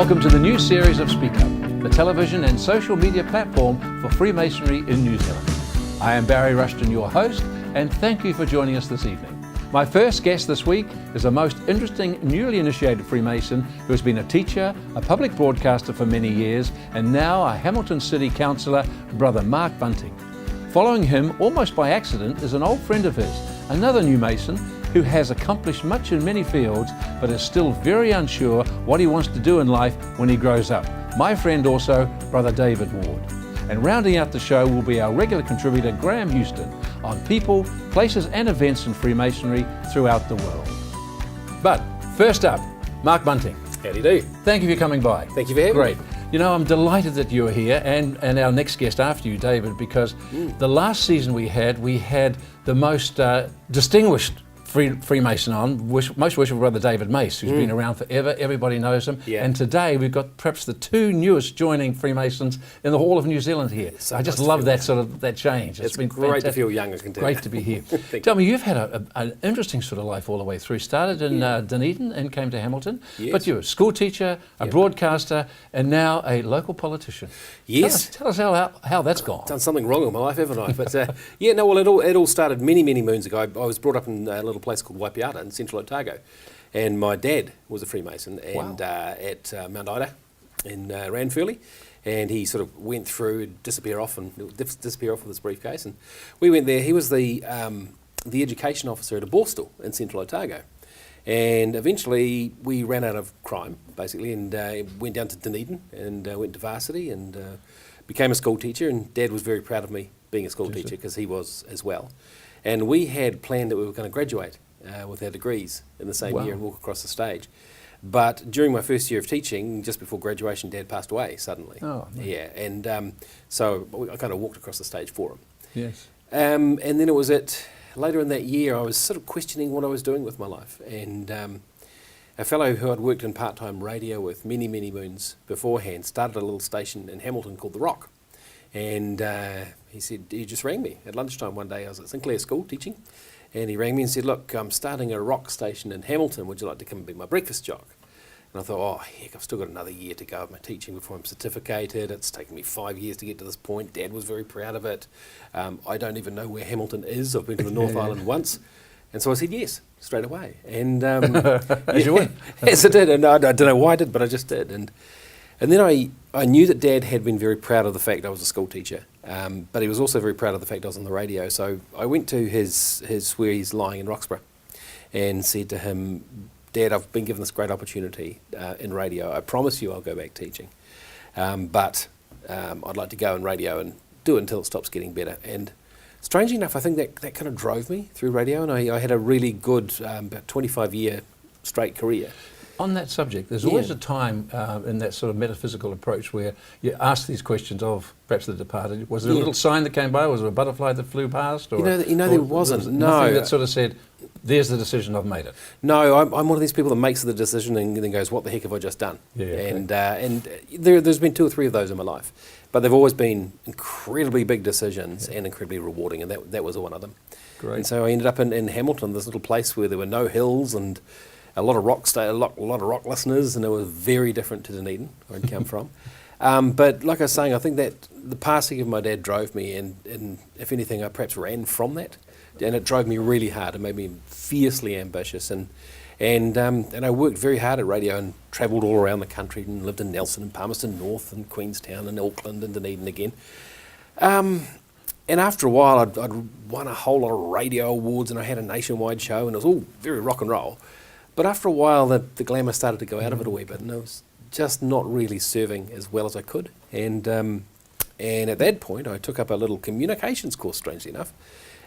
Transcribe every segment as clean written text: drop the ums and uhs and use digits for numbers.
Welcome to the new series of Speak Up, the television and social media platform for Freemasonry in New Zealand. I am Barry Rushton, your host, and thank you for joining us this evening. My first guest this week is a most interesting newly initiated Freemason who has been a teacher, a public broadcaster for many years, and now a Hamilton City Councillor, Brother Mark Bunting. Following him, almost by accident, is an old friend of his, another new Mason who has accomplished much in many fields, but is still very unsure what he wants to do in life when he grows up. My friend also, Brother David Ward. And rounding out the show will be our regular contributor, Graham Houston, on people, places and events in Freemasonry throughout the world. But first up, Mark Bunting. Howdy do. Thank you for coming by. Thank you for having me. Great. You know, I'm delighted that you're here and our next guest after you, David, because the last season we had the most distinguished Freemason on, most worshipful Brother David Mace, who's been around forever. Everybody knows him. Yeah. And today we've got perhaps the two newest joining Freemasons in the Hall of New Zealand here. So I just love that that change. It's been great fantastic to feel young, I can tell you. Great to be here. Tell me, you've had an interesting sort of life all the way through. Started in Dunedin and came to Hamilton. Yes. But you're a school teacher, a broadcaster, and now a local politician. Yes. Tell us how that's gone. Done something wrong in my life, haven't I? But it all started many moons ago. I was brought up in a little place called Waipiata in central Otago, and my dad was a Freemason and at Mount Ida in Ranfurly, and he sort of went through, disappear off with his briefcase, and we went there. He was the education officer at a borstal in central Otago, and eventually we ran out of crime basically, and went down to Dunedin and went to varsity and became a school teacher, and Dad was very proud of me being a school teacher because he was as well. And we had planned that we were going to graduate with our degrees in the same year and walk across the stage. But during my first year of teaching, just before graduation, Dad passed away suddenly. Oh, nice. Yeah, and so I kind of walked across the stage for him. Yes. And then it was later in that year, I was sort of questioning what I was doing with my life. And a fellow who I'd worked in part-time radio with many moons beforehand started a little station in Hamilton called The Rock. And he said, he just rang me at lunchtime one day. I was at Sinclair School teaching, and he rang me and said, look, I'm starting a rock station in Hamilton. Would you like to come and be my breakfast jock? And I thought, oh, heck, I've still got another year to go of my teaching before I'm certificated. It's taken me 5 years to get to this point. Dad was very proud of it. I don't even know where Hamilton is. I've been to the North Island once. And so I said yes, straight away. And as you would. Yes, I did. And I don't know why I did, but I just did. And then I knew that Dad had been very proud of the fact I was a school teacher, but he was also very proud of the fact I was on the radio. So I went to his where he's lying in Roxburgh and said to him, Dad, I've been given this great opportunity in radio. I promise you I'll go back teaching, but I'd like to go in radio and do it until it stops getting better. And strangely enough, I think that kind of drove me through radio, and I had a really good about 25-year straight career. On that subject, there's always a time in that sort of metaphysical approach where you ask these questions of perhaps the departed. Was there a little sign that came by? Was there a butterfly that flew past? Or, there wasn't. Nothing that sort of said, there's the decision, I've made it. No, I'm one of these people that makes the decision and then goes, what the heck have I just done? Yeah, and there's been 2 or 3 of those in my life. But they've always been incredibly big decisions and incredibly rewarding, and that was one of them. Great. And so I ended up in Hamilton, this little place where there were no hills and a lot of rock listeners, and it was very different to Dunedin, where I'd come from. But like I was saying, I think that the passing of my dad drove me, and if anything, I perhaps ran from that, and it drove me really hard. It made me fiercely ambitious, and I worked very hard at radio and travelled all around the country and lived in Nelson and Palmerston North and Queenstown and Auckland and Dunedin again. And after a while, I'd won a whole lot of radio awards, and I had a nationwide show, and it was all very rock and roll. But after a while, the glamour started to go out of it a wee bit, and I was just not really serving as well as I could. And at that point, I took up a little communications course, strangely enough,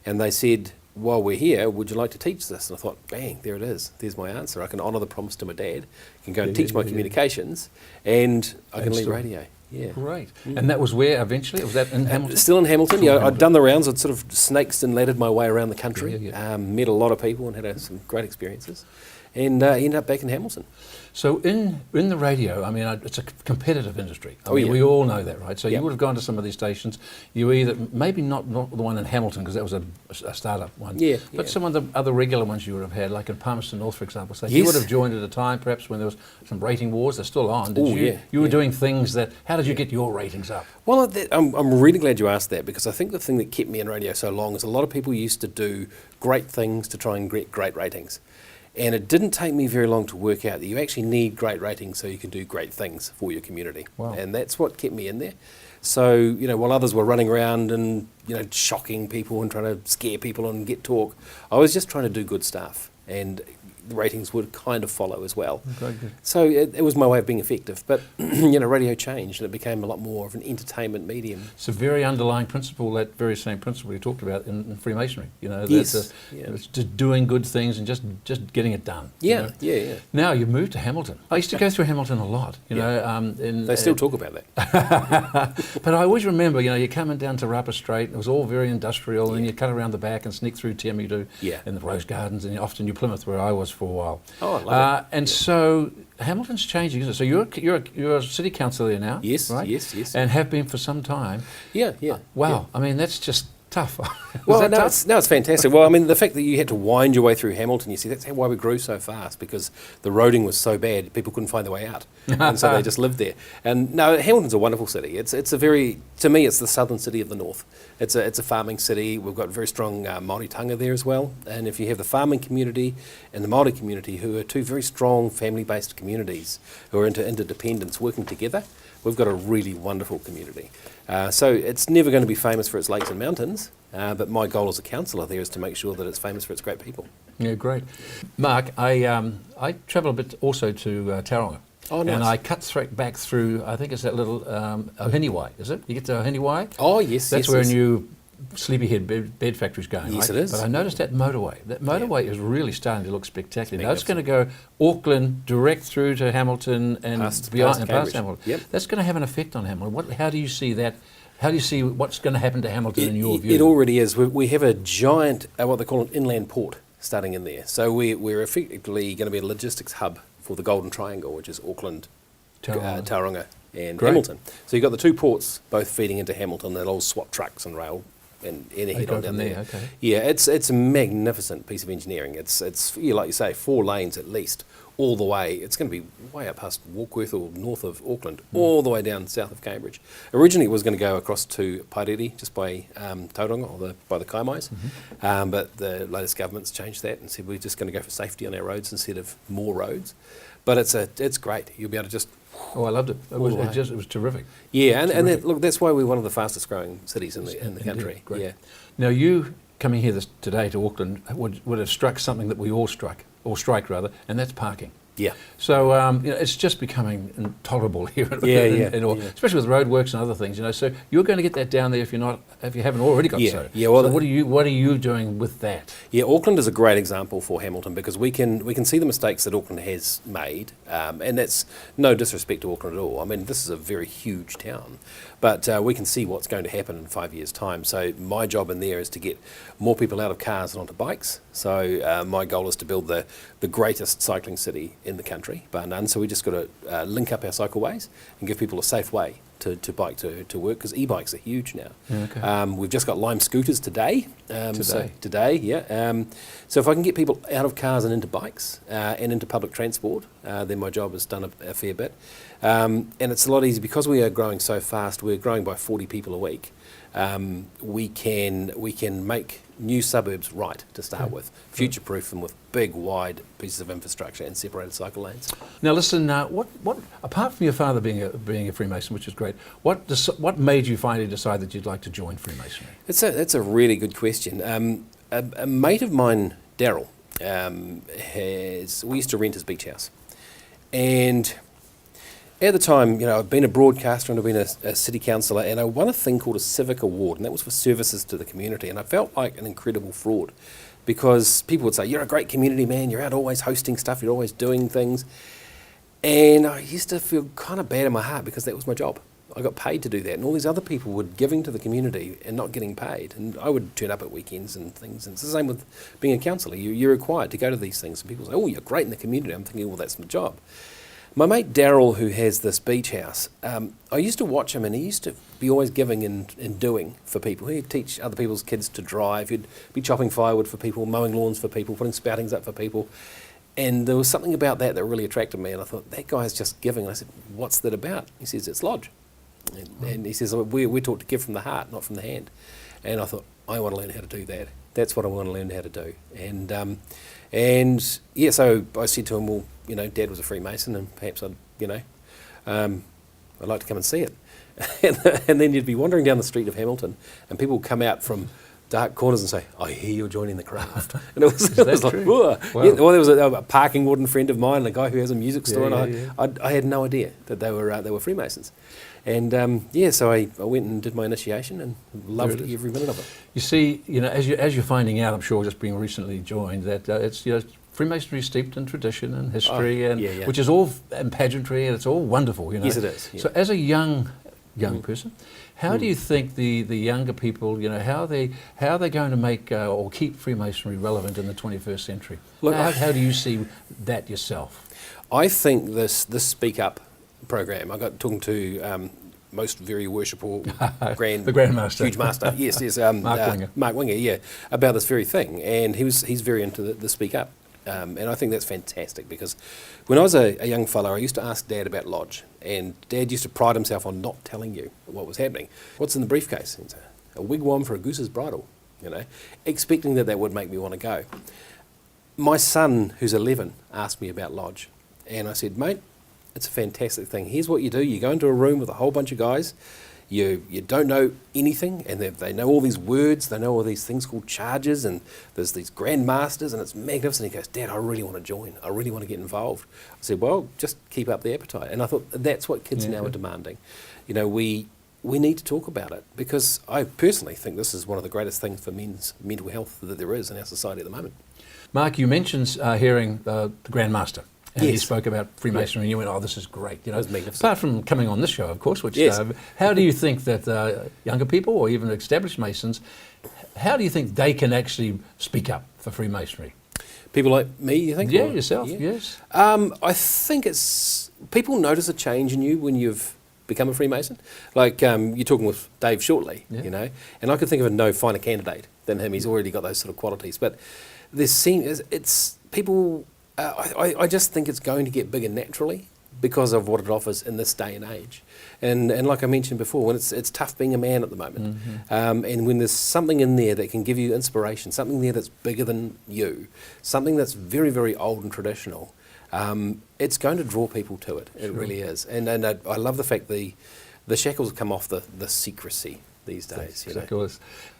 and they said, while we're here, would you like to teach this? And I thought, bang, there it is. There's my answer. I can honour the promise to my dad, can go and teach my communications, and I can lead radio. Yeah. Great. And that was where eventually? Was that in Hamilton? Still in Hamilton. Yeah, I'd done the rounds. I'd sort of snaked and laddered my way around the country, met a lot of people and had some great experiences. and ended up back in Hamilton. So in the radio, I mean, it's a competitive industry. I mean, yeah. we all know that, right? So Yep. you would have gone to some of these stations. You either, maybe not the one in Hamilton, because that was a startup one. Yeah, But yeah. some of the other regular ones you would have had, like in Palmerston North, for example. So you Yes. would have joined at a time, perhaps, when there was some rating wars. They're still on. Did Oh, you? yeah, You were yeah. doing things that. How did you get your ratings up? Well, I'm really glad you asked that, because I think the thing that kept me in radio so long is a lot of people used to do great things to try and get great ratings. And it didn't take me very long to work out that you actually need great ratings so you can do great things for your community. Wow. And that's what kept me in there. So, while others were running around and, shocking people and trying to scare people and get talk, I was just trying to do good stuff. And the ratings would kind of follow as well. Very good. So it was my way of being effective. But, radio changed and it became a lot more of an entertainment medium. It's a very underlying principle, that very same principle you talked about in Freemasonry. Yes, yeah. It's just doing good things and just getting it done. Yeah, yeah. Now you've moved to Hamilton. I used to go through Hamilton a lot. They still talk about that. But I always remember, you're coming down to Rapa Street. It was all very industrial, and you cut around the back and sneak through Tiamidu and the Rose Gardens, and often New Plymouth, where I was for a while. Oh, I love it. And so Hamilton's changing, isn't it? So you're a city councillor there now, Yes, right? yes. And have been for some time. Yeah. Wow, Yeah. I mean, that's just tough. Well, that no, tough? it's fantastic. Well, I mean, the fact that you had to wind your way through Hamilton, you see, that's why we grew so fast, because the roading was so bad, people couldn't find their way out. And so they just lived there. And no, Hamilton's a wonderful city. It's a very, to me, it's the southern city of the north. It's a farming city. We've got very strong Māori tanga there as well. And if you have the farming community and the Māori community, who are two very strong family-based communities who are into interdependence working together, we've got a really wonderful community. So it's never going to be famous for its lakes and mountains, but my goal as a councillor there is to make sure that it's famous for its great people. Yeah, great. Mark, I travel a bit also to Tauranga. Oh, nice. And I cut back through, I think it's that little Ohiniwai, is it? You get to Ohiniwai? Oh, yes. That's yes, where yes. a new sleepyhead bed factory's going, Yes, right? it is. But I noticed that motorway. That motorway is really starting to look spectacular. Now it's going to go Auckland direct through to Hamilton and Past beyond and past Cambridge. Hamilton. Yep. That's going to have an effect on Hamilton. How do you see that? How do you see what's going to happen to Hamilton in your view? It already is. We have a giant, what they call an inland port starting in there. So we're effectively going to be a logistics hub for the Golden Triangle, which is Auckland, Tauranga and Great. Hamilton. So you've got the two ports both feeding into Hamilton. They'll all swap trucks and rail and head go on down from there. there, okay. Yeah, it's a magnificent piece of engineering. It's like you say, 4 lanes at least all the way. It's going to be way up past Warkworth or north of Auckland, all the way down south of Cambridge. Originally it was going to go across to Pairiri, just by Tauranga, or by the Kaimais, but the latest government's changed that and said we're just going to go for safety on our roads instead of more roads. But it's great. You'll be able to just... Oh, I loved it. It all the way. was terrific. Yeah, and look, that's why we're one of the fastest growing cities in the country. Great. Yeah. Now, you coming here today to Auckland would have struck something that we all strike, and that's parking. Yeah. So it's just becoming intolerable here, especially with roadworks and other things. So you're going to get that down there if you haven't already got so. Yeah. Well, so what are you doing with that? Yeah, Auckland is a great example for Hamilton because we can see the mistakes that Auckland has made, and that's no disrespect to Auckland at all. I mean, this is a very huge town, but we can see what's going to happen in 5 years' time. So my job in there is to get more people out of cars and onto bikes. So my goal is to build the greatest cycling city in the country, bar none. So we just got to link up our cycleways and give people a safe way to bike to work, because e-bikes are huge now. Okay. We've just got Lime scooters today. Today? So if I can get people out of cars and into bikes and into public transport, then my job has done a fair bit. And it's a lot easier because we are growing so fast. We're growing by 40 people a week. We can make new suburbs right to start with, future-proof them with big, wide pieces of infrastructure and separated cycle lanes. Now, listen. What apart from your father being a Freemason, which is great, what made you finally decide that you'd like to join Freemasonry? That's a really good question. A mate of mine, Daryl, we used to rent his beach house, and at the time, I've been a broadcaster and I've been a city councillor, and I won a thing called a civic award, and that was for services to the community. And I felt like an incredible fraud because people would say, "You're a great community man. You're out always hosting stuff. You're always doing things." And I used to feel kind of bad in my heart because that was my job. I got paid to do that, and all these other people were giving to the community and not getting paid. And I would turn up at weekends and things. And it's the same with being a counsellor. You're required to go to these things. And people say, oh, you're great in the community. I'm thinking, well, that's my job. My mate Daryl, who has this beach house, I used to watch him, and he used to be always giving and doing for people. He'd teach other people's kids to drive. He'd be chopping firewood for people, mowing lawns for people, putting spoutings up for people. And there was something about that really attracted me. And I thought, that guy's just giving. And I said, what's that about? He says, it's Lodge. And he says, we're taught to give from the heart, not from the hand. And I thought, I want to learn how to do that. That's what I want to learn how to do. And yeah, so I said to him, well, Dad was a Freemason, and perhaps I'd like to come and see it. And then you'd be wandering down the street of Hamilton, and people would come out from dark corners and say, I hear you're joining the craft. And it was like, whoa. Wow. Yeah, well, there was a parking warden friend of mine, and a guy who has a music store, I had no idea that they were Freemasons. And so I went and did my initiation and loved every minute of it. You see, as you're finding out, I'm sure, just being recently joined, that it's Freemasonry steeped in tradition and history, which is all and pageantry, and it's all wonderful. Yes, it is. Yeah. So, as a young person, how do you think the younger people, how are they going to make or keep Freemasonry relevant in the 21st century? Look, how do you see that yourself? I think this Speak Up program, I got talking to most very worshipful the Grandmaster, huge master, yes, Mark Winger, about this very thing, and he's very into the Speak Up, and I think that's fantastic, because when I was a young fellow, I used to ask Dad about Lodge, and Dad used to pride himself on not telling you what was happening. What's in the briefcase? He'd say, a wigwam for a goose's bridle, expecting that would make me want to go. My son, who's 11, asked me about Lodge, and I said, mate, it's a fantastic thing. Here's what you do. You go into a room with a whole bunch of guys. You don't know anything, and they know all these words. They know all these things called charges, and there's these grandmasters, and it's magnificent. He goes, Dad, I really want to join. I really want to get involved. I said, well, just keep up the appetite. And I thought, that's what kids now are demanding. We need to talk about it, because I personally think this is one of the greatest things for men's mental health that there is in our society at the moment. Mark, you mentioned hearing the Grandmaster. And you spoke about Freemasonry, and you went, oh, this is great. It was magnificent. Apart from coming on this show, of course, which yes. How do you think that younger people, or even established Masons, how do you think they can actually speak up for Freemasonry? People like me, you think? Yeah, yourself, yes. I think it's... People notice a change in you when you've become a Freemason. Like, you're talking with Dave shortly, and I could think of no finer candidate than him. He's already got those sort of qualities. But it's people... I just think it's going to get bigger naturally because of what it offers in this day and age. And like I mentioned before, when it's tough being a man at the moment, and when there's something in there that can give you inspiration, something there that's bigger than you, something that's very, very old and traditional, it's going to draw people to it. It really is. And I love the fact the shackles come off the secrecy these days. Exactly.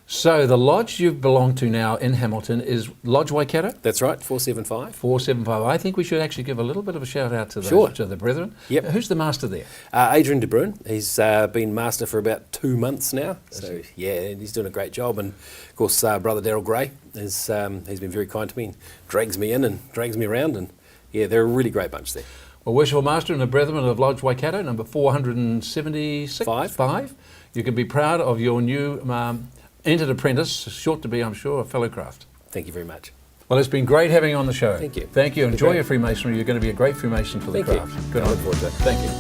So the lodge you've belonged to now in Hamilton is Lodge Waikato? That's right, 475. 475. I think we should actually give a little bit of a shout out to the brethren. Yep. Who's the master there? Adrian De Bruin. He's been master for about 2 months now. So and he's doing a great job. And of course, brother Daryl Gray he's been very kind to me and drags me in and drags me around. And they're a really great bunch there. Well, Worshipful Master and the Brethren of Lodge Waikato, number 476. Five. You can be proud of your new entered apprentice, short to be, I'm sure, a fellow craft. Thank you very much. Well, it's been great having you on the show. Thank you. Thank you. Enjoy your Freemasonry. You're going to be a great Freemason for the craft. You. Good I look forward to it. Thank you.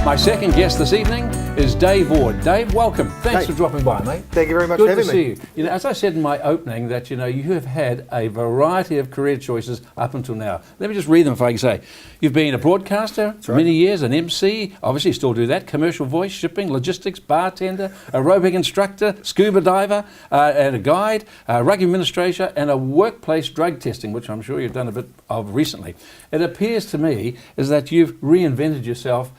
My second guest this evening is Dave Ward. Dave, welcome. Thanks for dropping by, mate. Thank you very much for having me. Good to see you. As I said in my opening, that you have had a variety of career choices up until now. Let me just read them if I can say. You've been a broadcaster for many years, an MC, obviously still do that, commercial voice, shipping, logistics, bartender, aerobic instructor, scuba diver, and a guide, rugby administrator, and a workplace drug testing, which I'm sure you've done a bit of recently. It appears to me is that you've reinvented yourself,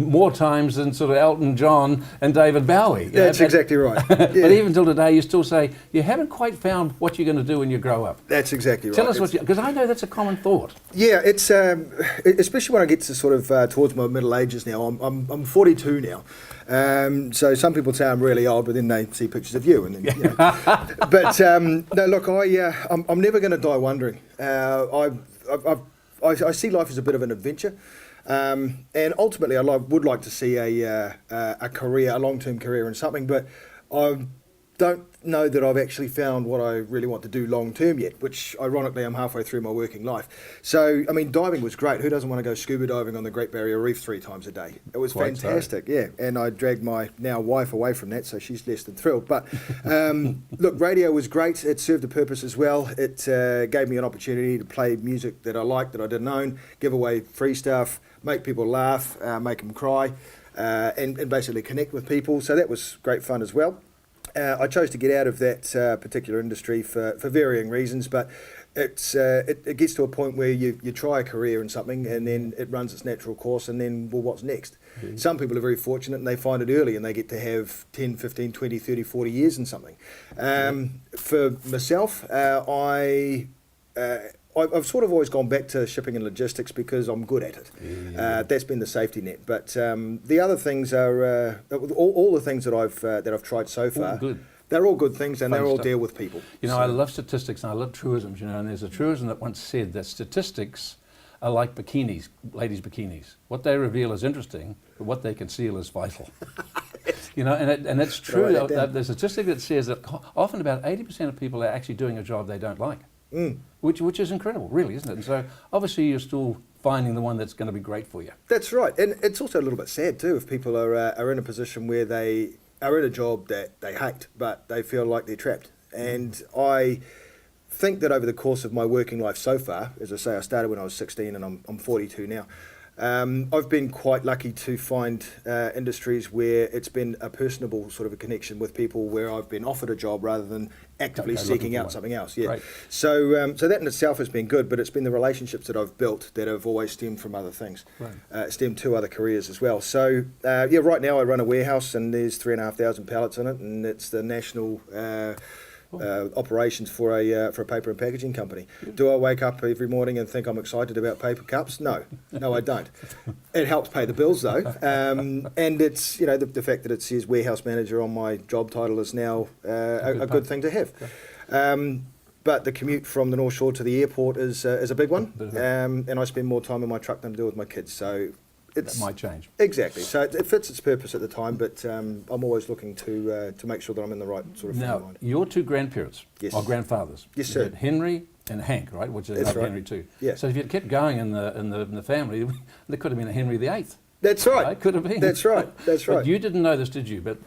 more times than sort of Elton Elton John and David Bowie. That's exactly right. Yeah. But even till today, you still say you haven't quite found what you're going to do when you grow up. That's exactly right. Tell us because I know that's a common thought. Yeah, it's especially when I get to sort of towards my middle ages now. I'm 42 now, so some people say I'm really old, but then they see pictures of you, and then, you know. But no, look, I'm never going to die wondering. I see life as a bit of an adventure, and ultimately I would like to see a career, a long-term career in something, but I don't know that I've actually found what I really want to do long-term yet, which ironically I'm halfway through my working life. So, I mean, diving was great. Who doesn't want to go scuba diving on the Great Barrier Reef 3 times a day? It was Quite fantastic, yeah. And I dragged my now wife away from that, so she's less than thrilled. But look, radio was great. It served a purpose as well. It gave me an opportunity to play music that I liked, that I didn't own, give away free stuff, make people laugh, make them cry, and basically connect with people. So that was great fun as well. I chose to get out of that particular industry for varying reasons, but it gets to a point where you try a career in something and then it runs its natural course, and then, well, what's next? Mm-hmm. Some people are very fortunate and they find it early and they get to have 10, 15, 20, 30, 40 years in something. For myself, I've sort of always gone back to shipping and logistics because I'm good at it. Yeah. That's been the safety net. But the other things are all the things that I've tried so far. All good. They're all good things, and Fun they're all stuff. deal with people. You know, I love statistics and I love truisms. You know, and there's a truism that once said that statistics are like bikinis, ladies' bikinis. What they reveal is interesting, but what they conceal is vital. You know, and it's true. There's a statistic that says that often about 80% of people are actually doing a job they don't like. Which is incredible, really, isn't it? And so obviously you're still finding the one that's going to be great for you. That's right, and it's also a little bit sad too if people are in a position where they are in a job that they hate, but they feel like they're trapped. And I think that over the course of my working life so far, as I say, I started when I was 16 and I'm 42 now. I've been quite lucky to find industries where it's been a personable sort of a connection with people, where I've been offered a job rather than actively seeking out something else. Yeah. Right. So that in itself has been good, but it's been the relationships that I've built that have always stemmed from other things, stemmed to other careers as well. So right now I run a warehouse and there's 3,500 pallets in it, and it's the national operations for a paper and packaging company. Do I wake up every morning and think I'm excited about paper cups? No, I don't. It helps pay the bills though, and it's the fact that it says warehouse manager on my job title is now a good thing to have. But the commute from the North Shore to the airport is a big one, and I spend more time in my truck than I do with my kids. So. That might change. Exactly. So it fits its purpose at the time, but I'm always looking to make sure that I'm in the right sort of frame of mind. Your two grandparents, or grandfathers, yes, sir, Henry and Hank, right? Which is right. Henry too. Yeah. So if you'd kept going in the family, there could have been a Henry VIII. That's right. Right? Could have been. That's right. That's right. But you didn't know this, did you? But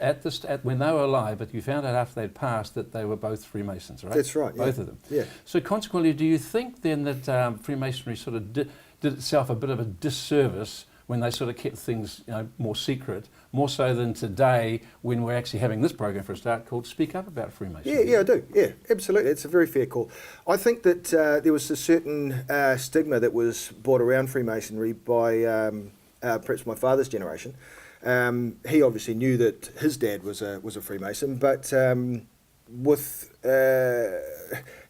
when they were alive, but you found out after they'd passed that they were both Freemasons, right? That's right. Both of them. Yeah. So consequently, do you think then that Freemasonry sort of did itself a bit of a disservice when they sort of kept things more secret, more so than today when we're actually having this program for a start called Speak Up About Freemasonry? Yeah, I do. Yeah, absolutely. It's a very fair call. I think that there was a certain stigma that was brought around Freemasonry by perhaps my father's generation. He obviously knew that his dad was a Freemason, but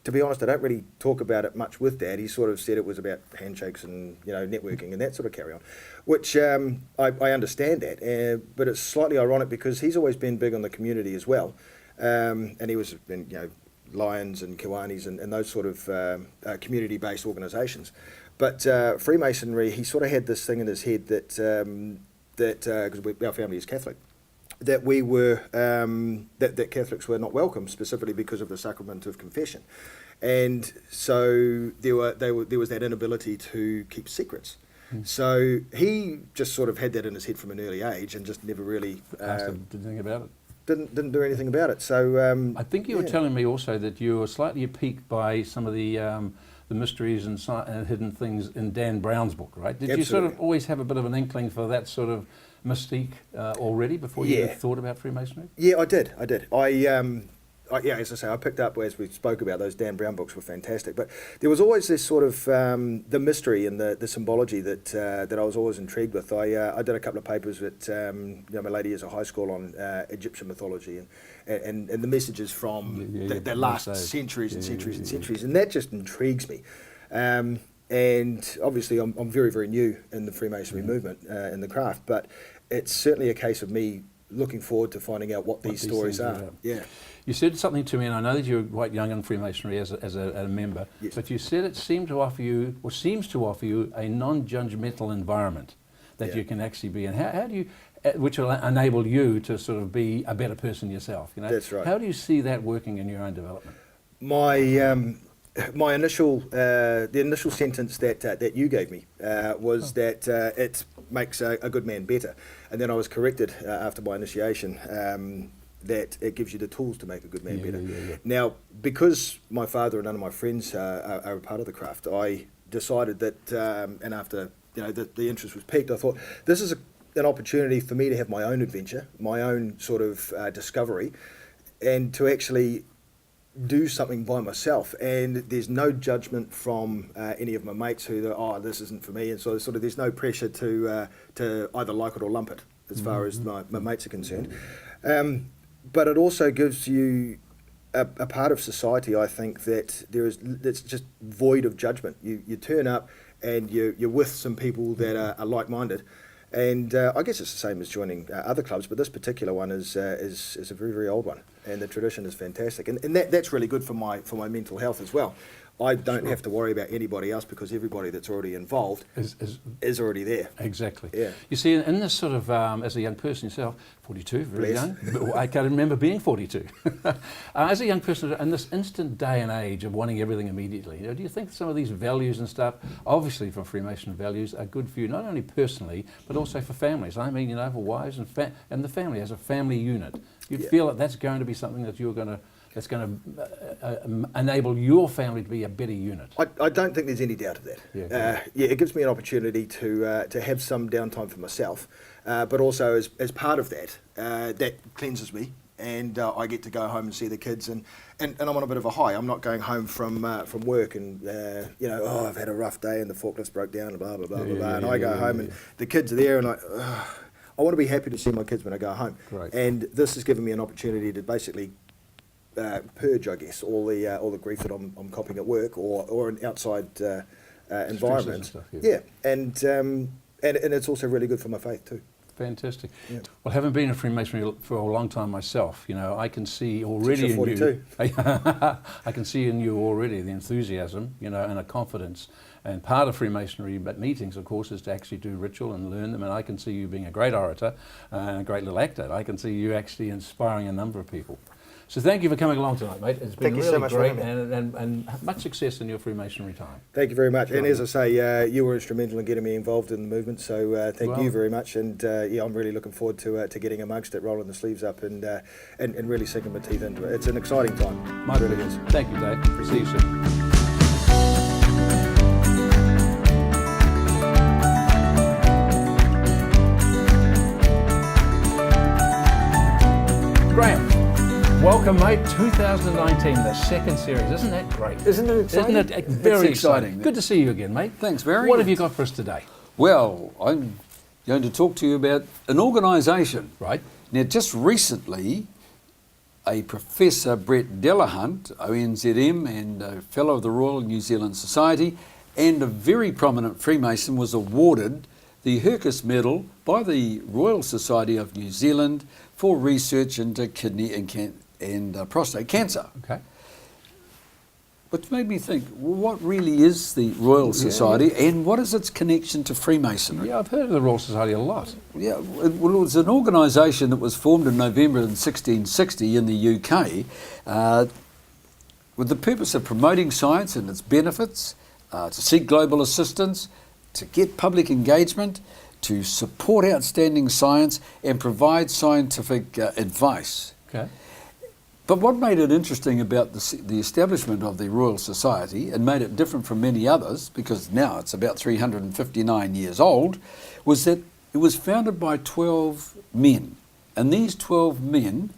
to be honest, I don't really talk about it much with Dad. He sort of said it was about handshakes and networking and that sort of carry on, which I understand that, but it's slightly ironic because he's always been big on the community as well, and he was in Lions and Kiwanis and those sort of community-based organisations. But Freemasonry, he sort of had this thing in his head that because our family is Catholic, that we were that Catholics were not welcome, specifically because of the sacrament of confession, and so there was that inability to keep secrets. So he just sort of had that in his head from an early age, and just never really did anything about it. Didn't do anything about it. So I think you were telling me also that you were slightly piqued by some of the mysteries and hidden things in Dan Brown's book, right? Did you sort of always have a bit of an inkling for that sort of mystique already before you thought about Freemasonry? Yeah, I did. yeah, as I say, I picked up, as we spoke about, those Dan Brown books were fantastic. But there was always this sort of the mystery and the symbology that I was always intrigued with. I did a couple of papers at my lady as a high school on Egyptian mythology and the messages from the last centuries and centuries and centuries, and that just intrigues me. And obviously, I'm very, very new in the Freemasonry movement, in the craft, but it's certainly a case of me looking forward to finding out what these stories are. Yeah. You said something to me, and I know that you're quite young in Freemasonry as a member, yes. but you said it seemed to offer you, or seems to offer you, a non-judgmental environment that you can actually be in. How do you, which will enable you to sort of be a better person yourself? You know? That's right. How do you see that working in your own development? My initial, the initial sentence that you gave me was that it makes a good man better, and then I was corrected after my initiation that it gives you the tools to make a good man better. Now, because my father and none of my friends are a part of the craft, I decided that, and after the interest was piqued, I thought this is an opportunity for me to have my own adventure, my own sort of discovery, and to actually do something by myself, and there's no judgment from any of my mates who this isn't for me, and so sort of there's no pressure to either like it or lump it as far as my mates are concerned. But it also gives you a part of society, I think, that's just void of judgment. You turn up and you're with some people that are like-minded. And I guess it's the same as joining other clubs, but this particular one is a very, very old one, and the tradition is fantastic, and that's really good for my mental health as well. I don't have to worry about anybody else because everybody that's already involved is already there. Exactly. Yeah. You see, in this sort of, as a young person yourself, 42, very young, but I can't remember being 42. As a young person, in this instant day and age of wanting everything immediately, do you think some of these values and stuff, obviously from Freemason values, are good for you, not only personally, but also for families? I mean, for wives and the family as a family unit. You'd feel that that's going to be something that that's going to enable your family to be a better unit. I don't think there's any doubt of that. It gives me an opportunity to have some downtime for myself, but also as part of that, that cleanses me, and I get to go home and see the kids, and I'm on a bit of a high. I'm not going home from work and I've had a rough day and the forklift broke down and blah blah blah blah blah, and I go home and the kids are there and I want to be happy to see my kids when I go home. Great. And this has given me an opportunity to basically purge, I guess, all the grief that I'm copying at work or an outside environment. Stuff, and it's also really good for my faith too. Fantastic. Yeah. Well, having been in Freemasonry for a long time myself, I can see already in 42. you. I can see in you already the enthusiasm, and a confidence. And part of Freemasonry meetings, of course, is to actually do ritual and learn them. And I can see you being a great orator and a great little actor. I can see you actually inspiring a number of people. So thank you for coming along tonight, mate. It's been really great, and much success in your Freemasonry time. Thank you very much. And as I say, you were instrumental in getting me involved in the movement, so thank you very much. And I'm really looking forward to getting amongst it, rolling the sleeves up, and really sinking my teeth into it. It's an exciting time. It really is. Thank you, Dave. See you soon. Graham, welcome, mate. 2019, the second series. Isn't that great? Isn't it exciting? Isn't it very exciting? Good to see you again, mate. Thanks, Barry. What have you got for us today? Well, I'm going to talk to you about an organisation. Right. Now, just recently, a Professor Brett Delahunt, ONZM, and a Fellow of the Royal New Zealand Society, and a very prominent Freemason, was awarded the Hercus Medal by the Royal Society of New Zealand for research into kidney and prostate cancer. Okay. Which made me think, well, what really is the Royal Society and what is its connection to Freemasonry? Yeah, I've heard of the Royal Society a lot. Yeah, well, it was an organisation that was formed in November 1660 in the UK with the purpose of promoting science and its benefits, to seek global assistance, to get public engagement, to support outstanding science and provide scientific advice. Okay. But what made it interesting about the establishment of the Royal Society and made it different from many others, because now it's about 359 years old, was that it was founded by 12 men. And these 12 men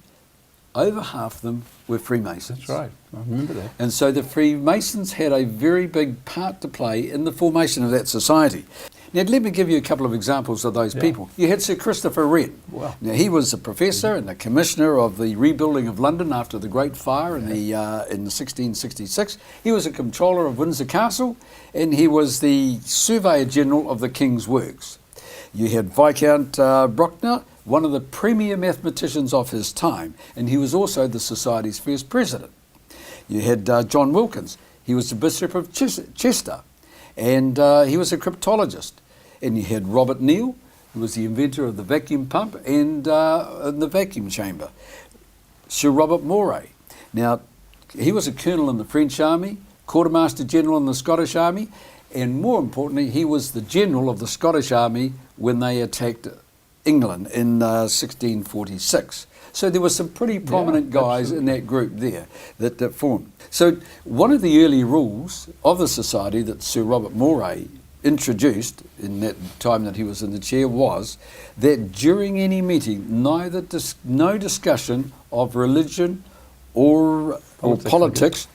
over half of them were Freemasons. That's right. I remember that. And so the Freemasons had a very big part to play in the formation of that society. Now, let me give you a couple of examples of those people. You had Sir Christopher Wren. Wow. Now, he was a professor and the commissioner of the rebuilding of London after the Great Fire in 1666. He was a comptroller of Windsor Castle, and he was the Surveyor General of the King's Works. You had Viscount Bruckner, one of the premier mathematicians of his time, and he was also the Society's first president. You had John Wilkins. He was the Bishop of Chester, and he was a cryptologist. And you had Robert Neal, who was the inventor of the vacuum pump and the vacuum chamber. Sir Robert Moray. Now, he was a colonel in the French army, quartermaster general in the Scottish army, and more importantly, he was the general of the Scottish army when they attacked England in 1646. So there were some pretty prominent guys in that group there that formed. So one of the early rules of the society that Sir Robert Moray introduced in that time that he was in the chair was that during any meeting, no discussion of religion or politics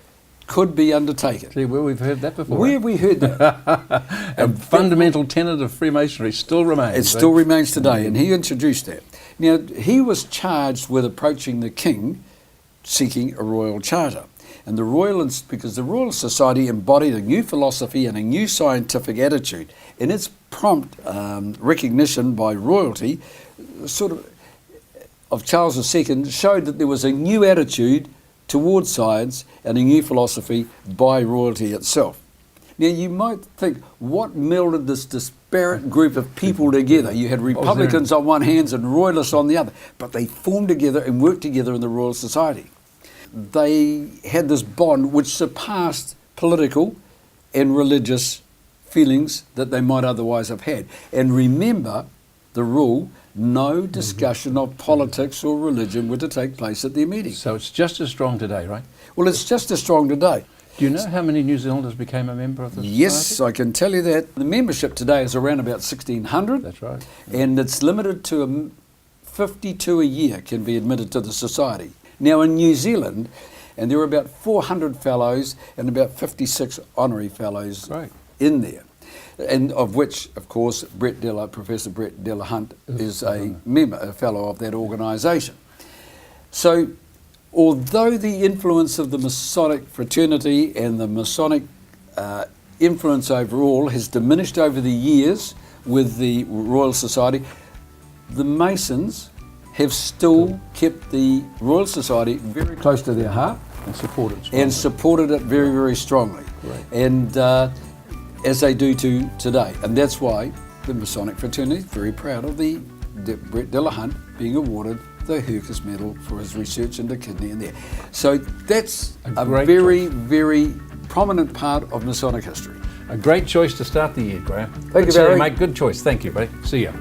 could be undertaken. See, where we've heard that before. Where have we heard that? A fundamental tenet of Freemasonry still remains. It still remains today, and he introduced that. Now, he was charged with approaching the king seeking a royal charter. And because the Royal Society embodied a new philosophy and a new scientific attitude. In its prompt recognition by royalty, of Charles II, showed that there was a new attitude towards science and a new philosophy by royalty itself. Now, you might think, what melded this disparate group of people together? You had Republicans on one hand and Royalists on the other, but they formed together and worked together in the Royal Society. They had this bond which surpassed political and religious feelings that they might otherwise have had. And remember the rule, no discussion of politics or religion were to take place at their meeting. So it's just as strong today, right? Well, it's just as strong today. Do you know how many New Zealanders became a member of the society? Yes, I can tell you that. The membership today is around about 1,600. That's right. And it's limited to 52 a year can be admitted to the society. Now in New Zealand, and there are about 400 fellows and about 56 honorary fellows in there, and of which, of course, Professor Brett Delahunt is a member, a fellow of that organisation. So, although the influence of the Masonic fraternity and the Masonic influence overall has diminished over the years with the Royal Society, the Masons have still kept the Royal Society very close to their heart and supported it very, very strongly. And as they do today. And that's why the Masonic fraternity is very proud of Brett Delahunt being awarded the Hercus Medal for his research into kidney and there. So that's a very, very prominent part of Masonic history. A great choice to start the year, Graham. Thank you, Barry. Mate, good choice. Thank you, buddy. See ya.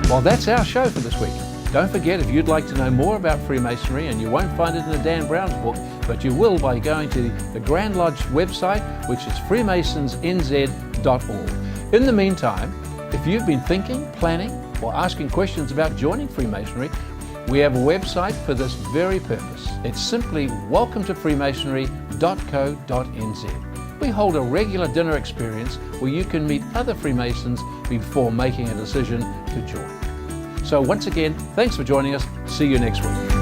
Well, that's our show for this week. Don't forget, if you'd like to know more about Freemasonry, and you won't find it in the Dan Brown's book, but you will by going to the Grand Lodge website, which is freemasonsnz.org. In the meantime, if you've been thinking, planning, or asking questions about joining Freemasonry, we have a website for this very purpose. It's simply welcometofreemasonry.co.nz. We hold a regular dinner experience where you can meet other Freemasons before making a decision to join. So once again, thanks for joining us. See you next week.